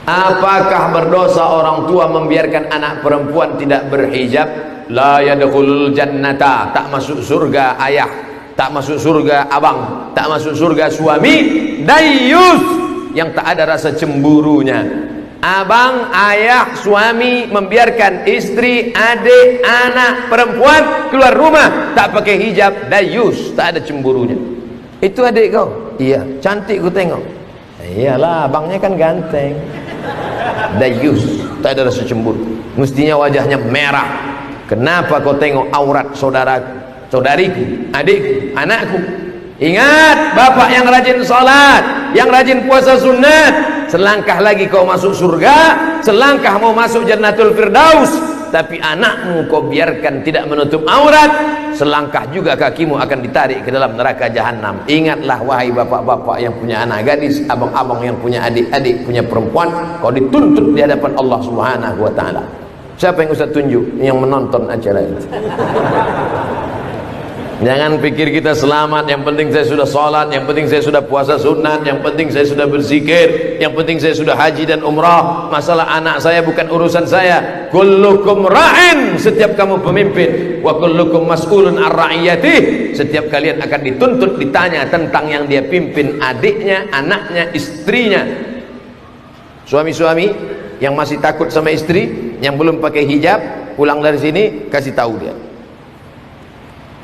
Apakah berdosa orang tua membiarkan anak perempuan tidak berhijab? La yadkhulul jannata, tak masuk surga ayah, tak masuk surga abang, tak masuk surga suami. Dayyus, yang tak ada rasa cemburunya. Abang, ayah, suami membiarkan istri, adik, anak perempuan keluar rumah tak pakai hijab. Dayyus, tak ada cemburunya. Itu adik kau? Iya. Cantik ku tengok. Iyalah, abangnya kan ganteng. Dayyus, tak ada rasa cemburu. Mestinya wajahnya merah. Kenapa kau tengok aurat saudariku, adikku, anakku? Ingat, bapak yang rajin salat, yang rajin puasa sunat, selangkah lagi kau masuk surga, selangkah mau masuk Jannatul Firdaus. Tapi anakmu kau biarkan tidak menutup aurat, selangkah juga kakimu akan ditarik ke dalam neraka jahanam. Ingatlah wahai bapak-bapak yang punya anak gadis, abang-abang yang punya adik-adik, punya perempuan, kau dituntut di hadapan Allah Subhanahu wa taala. Siapa yang Ustaz tunjuk? Yang menonton acara itu. Jangan pikir kita selamat, yang penting saya sudah sholat, yang penting saya sudah puasa sunat, yang penting saya sudah berzikir, yang penting saya sudah haji dan umrah. Masalah anak saya bukan urusan saya. Kullukum ra'in, setiap kamu pemimpin, wa kullukum mas'ulun ar-ra'iyatih, setiap kalian akan dituntut, ditanya tentang yang dia pimpin, adiknya, anaknya, istrinya. Suami-suami yang masih takut sama istri, yang belum pakai hijab, pulang dari sini kasih tahu dia,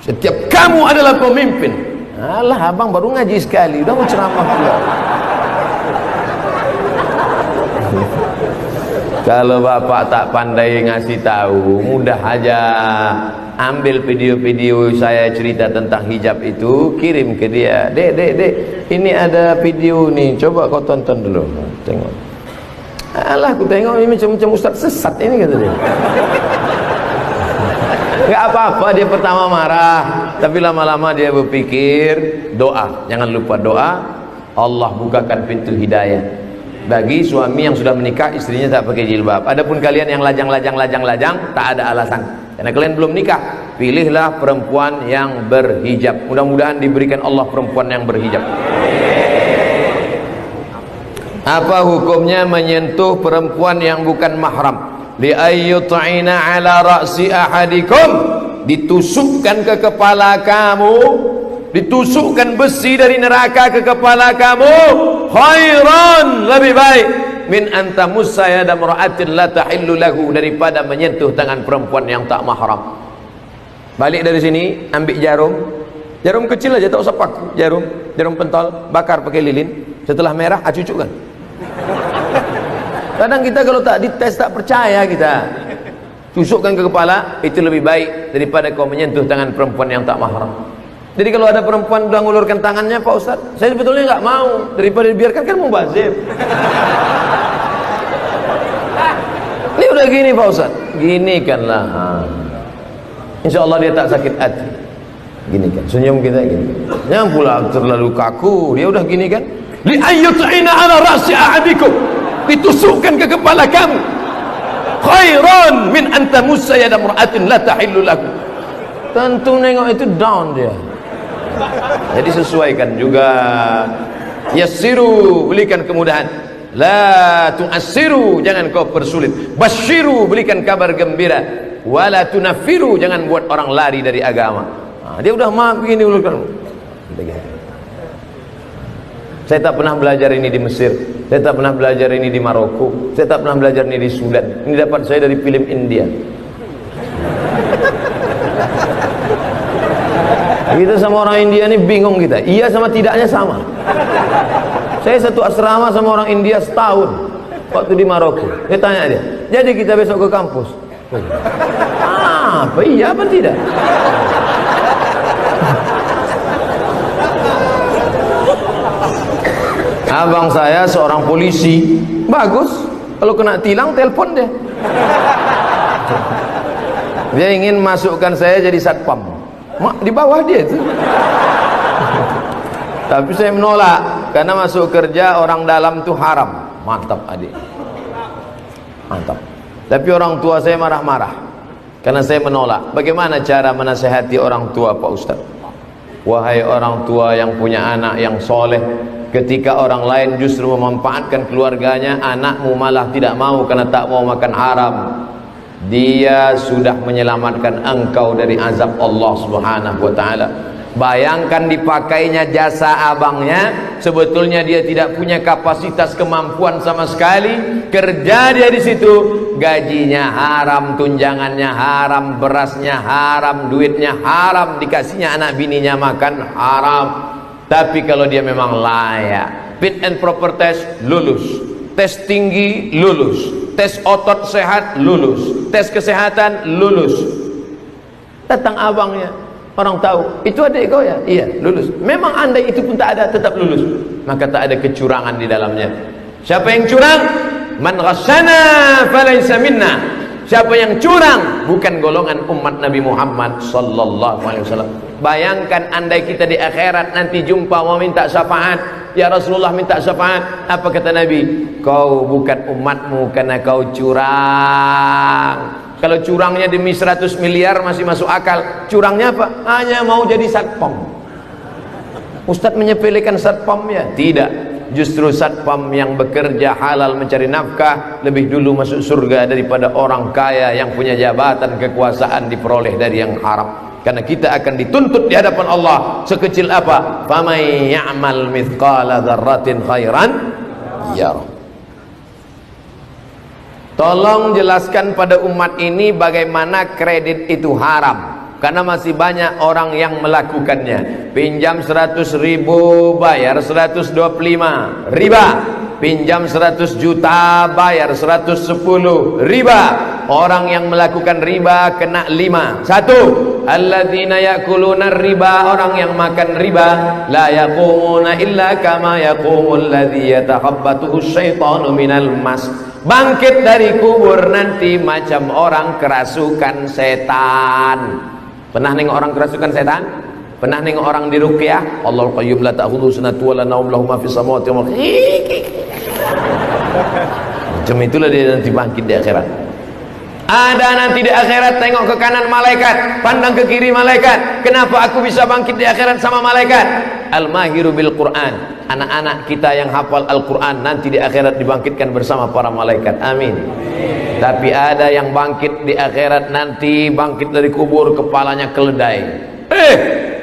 setiap kamu adalah pemimpin. Alah, abang baru ngaji sekali, udah mau ceramah pula. Kalau bapak tak pandai ngasih tahu, mudah aja ambil video-video saya cerita tentang hijab itu, kirim ke dia. Dek, ini ada video nih, coba kau tonton dulu. Tengok. Alah, aku tengok ini macam ustaz sesat ini, kata dia. Gak apa-apa, dia pertama marah, tapi lama-lama dia berpikir. Doa, jangan lupa doa. Allah bukakan pintu hidayah bagi suami yang sudah menikah, istrinya tak pakai jilbab. Adapun kalian yang lajang, tak ada alasan, karena kalian belum nikah. Pilihlah perempuan yang berhijab. Mudah-mudahan diberikan Allah perempuan yang berhijab. Apa hukumnya menyentuh perempuan yang bukan mahram? Li ayyut'ina ala ra'si ahadikum, ditusukkan ke kepala kamu, ditusukkan besi dari neraka ke kepala kamu, khairan, lebih baik, min antamussa yada mar'atin la tahillu lahu, daripada menyentuh tangan perempuan yang tak mahram. Balik dari sini, ambil jarum kecil aja, tak usah paku, jarum pentol, bakar pakai lilin, setelah merah acucukkan. Kadang kita kalau tak dites tak percaya, kita tusukkan ke kepala, itu lebih baik daripada kau menyentuh tangan perempuan yang tak mahram. Jadi kalau ada perempuan sudah ngulurkan tangannya, Pak Ustaz, saya sebetulnya nggak mau, daripada dibiarkan kan mubazir. Ini udah gini Pak Ustaz, gini kanlah, insya Allah dia tak sakit hati. Gini kan, senyum kita gini. Jangan pula terlalu kaku, dia udah gini kan. Li ayyut'ina ala ra'si ahadikum, ditusukkan ke kepala kamu, khairan min antamussa yada mar'atin la tahillu lahu. Tentu nengok itu down dia. Jadi sesuaikan juga. Yassiru, berikan kemudahan. La tu'assiru, jangan kau persulit. Basyiru, berikan kabar gembira. Wala tunaffiru, jangan buat orang lari dari agama. Dia udah maaf begini ulurkan. Saya tak pernah belajar ini di Mesir, saya tak pernah belajar ini di Maroko, saya tak pernah belajar ini di Sudan. Ini dapat saya dari film India. Kita sama orang India ini bingung kita. Iya sama tidaknya sama. Saya satu asrama sama orang India setahun waktu di Maroko. Saya tanya dia, jadi kita besok ke kampus? Apa iya apa tidak? Abang saya seorang polisi, bagus. Kalau kena tilang telepon dia. Dia ingin masukkan saya jadi satpam. Di bawah dia itu. Tapi saya menolak, karena masuk kerja orang dalam itu haram. Mantap adik, mantap. Tapi orang tua saya marah-marah karena saya menolak. Bagaimana cara menasihati orang tua Pak Ustaz? Wahai orang tua yang punya anak yang soleh, Ketika orang lain justru memanfaatkan keluarganya, anakmu malah tidak mau karena tak mau makan haram, dia sudah menyelamatkan engkau dari azab Allah Subhanahu wa ta'ala. Bayangkan dipakainya jasa abangnya, sebetulnya dia tidak punya kapasitas kemampuan sama sekali, kerja dia di situ, gajinya haram, tunjangannya haram, berasnya haram, duitnya haram, dikasihnya anak bininya makan haram. Tapi kalau dia memang layak, fit and proper test, lulus, tes tinggi, lulus, tes otot sehat, lulus, tes kesehatan, lulus, datang abangnya, orang tahu, itu adik kau ya? Iya, lulus. Memang andai itu pun tak ada, tetap lulus. Maka tak ada kecurangan di dalamnya. Siapa yang curang? Man ghasyana falaysa minna. Siapa yang curang bukan golongan umat Nabi Muhammad sallallahu alaihi wasallam. Bayangkan andai kita di akhirat nanti jumpa mau minta syafaat, ya Rasulullah minta syafaat, apa kata Nabi? Kau bukan umatmu karena kau curang. Kalau curangnya demi 100 miliar masih masuk akal. Curangnya apa? Hanya mau jadi satpam. Ustadz menyepelekan satpam ya? Tidak. Justru satpam yang bekerja halal mencari nafkah lebih dulu masuk surga daripada orang kaya yang punya jabatan kekuasaan diperoleh dari yang haram. Karena kita akan dituntut di hadapan Allah sekecil apa? Famay ya'mal mithqala dzarratin khairan yarah. Tolong jelaskan pada umat ini bagaimana kredit itu haram. Karena masih banyak orang yang melakukannya. Pinjam 100.000 bayar 125 riba. Pinjam 100 juta bayar 110 riba. Orang yang melakukan riba kena 5. 1. Alladzina yakuluna riba, orang yang makan riba, la yaqumuna illa kama yaqumul ladzi yatakhabbathu syaitanu minal mas. Bangkit dari kubur nanti macam orang kerasukan setan. Pernah nengok orang kerasukan setan? Pernah nengok orang di ruqyah? Allahul qayyum la ta'khudhuhu sinatun wa la nawm lahu ma fis samawati wal ardi. Macam itulah dia nanti bangkit di akhirat. Ada nanti di akhirat, tengok ke kanan malaikat, pandang ke kiri malaikat. Kenapa aku bisa bangkit di akhirat sama malaikat? Al-mahiru bil Quran. Anak-anak kita yang hafal Al-Quran nanti di akhirat dibangkitkan bersama para malaikat. Amin. Tapi ada yang bangkit di akhirat nanti, bangkit dari kubur kepalanya keledai.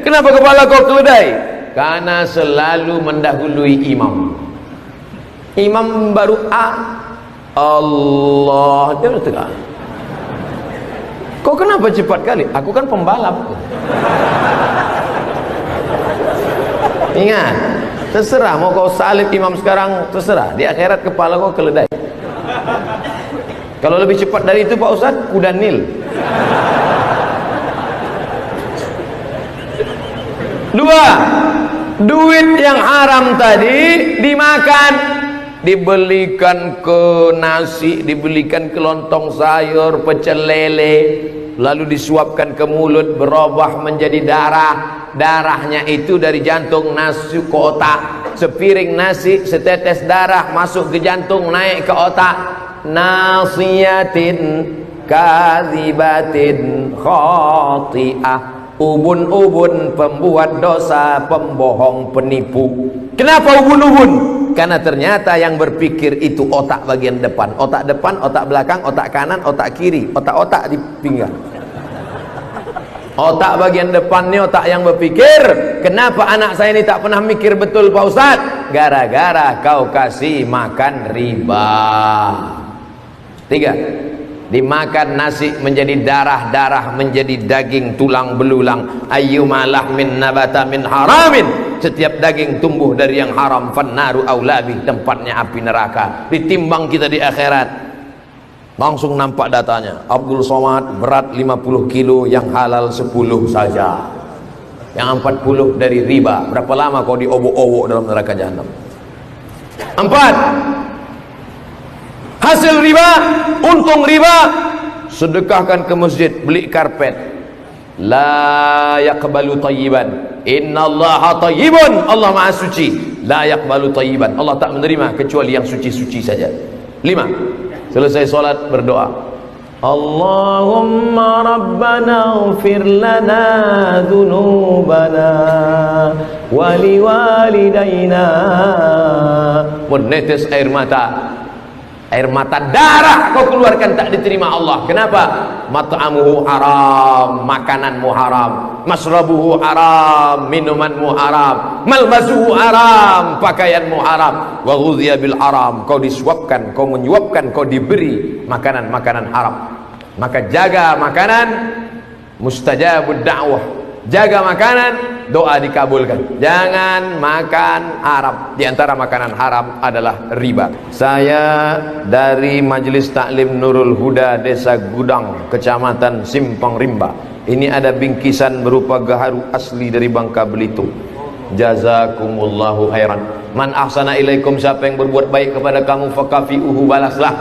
Kenapa kepala kau keledai? Karena selalu mendahului imam. Imam baru Allah, dia harus tegak. Kau kenapa cepat kali? Aku kan pembalap. Ingat, terserah mau kau salib imam sekarang, terserah. Di akhirat kepala kau keledai. Kalau lebih cepat dari itu Pak Ustadz, kuda Nil. 2. Duit yang haram tadi dimakan, dibelikan ke nasi, dibelikan ke lontong sayur, pecel lele, lalu disuapkan ke mulut, berubah menjadi darah. Darahnya itu dari jantung nasi ke otak. Sepiring nasi, setetes darah masuk ke jantung, naik ke otak. Nasiyatin kadzibatin khati'ah. Ubun-ubun, pembuat dosa, pembohong, penipu. Kenapa ubun-ubun? Karena ternyata yang berpikir itu otak bagian depan. Otak depan, otak belakang, otak kanan, otak kiri. Otak-otak di pinggang. Otak bagian depan ini otak yang berpikir. Kenapa anak saya ini tak pernah mikir betul Pak Ustaz? Gara-gara kau kasih makan riba. 3. Dimakan nasi menjadi darah, darah menjadi daging, tulang belulang. Ayyuma lahmin nabata min haramin. Setiap daging tumbuh dari yang haram, fannaru aulabi, tempatnya api neraka. Ditimbang kita di akhirat, langsung nampak datanya. Abdul Somad berat 50 kilo, yang halal 10 saja. Yang 40 dari riba. Berapa lama kau diobok-obok dalam neraka jahanam? 4. Hasil riba, untung riba, sedekahkan ke masjid, beli karpet. La yaqbalu tayyiban, innallaha tayyibun, Allah maha suci. La yaqbalu tayyiban, Allah tak menerima kecuali yang suci-suci saja. 5. Selesai solat berdoa, Allahumma rabbana ighfir lana dhunubana wali walidaina. Menetes air mata darah kau keluarkan, tak diterima Allah. Kenapa? Mat'amuhu haram, makananmu haram. Masrabuhu haram, minumanmu haram. Malbasuhu haram, pakaianmu haram. Wa ghudhiya bil haram, kau disuapkan, kau menyuapkan, kau diberi makanan-makanan haram. Maka jaga makanan, mustajabud da'wah. Jaga makanan, doa dikabulkan. Jangan makan haram. Di antara makanan haram adalah riba. Saya dari Majelis Taklim Nurul Huda, Desa Gudang, Kecamatan Simpang Rimba. Ini ada bingkisan berupa gaharu asli dari Bangka Belitung. Jazakumullahu khairan. Man ahsana ilaikum, siapa yang berbuat baik kepada kamu, fakafi'uhu, balaslah.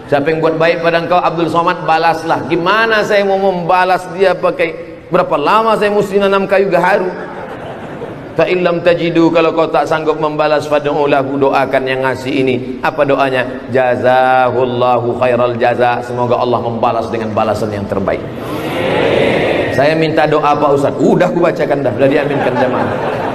Siapa yang buat baik pada engkau, Abdul Somad, balaslah. Gimana saya mau membalas dia pakai, berapa lama saya mesti nanam kayu gaharu? Fa illam tajidu, kalau kau tak sanggup membalas, fad'u lahu, doakan yang ngasih ini. Apa doanya? Jazahullahu khairal jaza, semoga Allah membalas dengan balasan yang terbaik. Saya minta doa Pak Ustaz, udah aku bacakan dah, sudah diaminkan jemaah.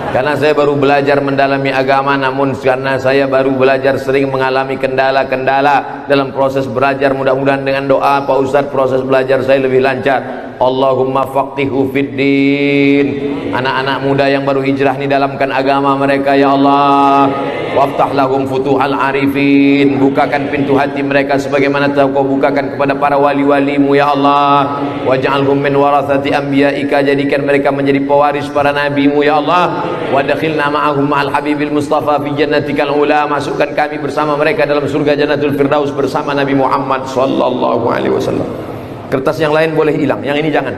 Karena saya baru belajar mendalami agama, namun karena saya baru belajar sering mengalami kendala-kendala dalam proses belajar. Mudah-mudahan dengan doa Pak Ustaz proses belajar saya lebih lancar. Allahumma faqihu fiddin. Anak-anak muda yang baru hijrah ini dalamkan agama mereka ya Allah. Waftah lahum futuhal arifin. Bukakan pintu hati mereka sebagaimana telah kau bukakan kepada para wali-walimu ya Allah. Waj'alhum min warathati anbiya'ika, jadikan mereka menjadi pewaris para nabimu ya Allah. Wadkhilna ma'ahum ma'al habibil mustafa fi jannatikal ula, masukkan kami bersama mereka dalam surga Jannatul Firdaus bersama Nabi Muhammad sallallahu alaihi wasallam. Kertas yang lain boleh hilang, yang ini jangan.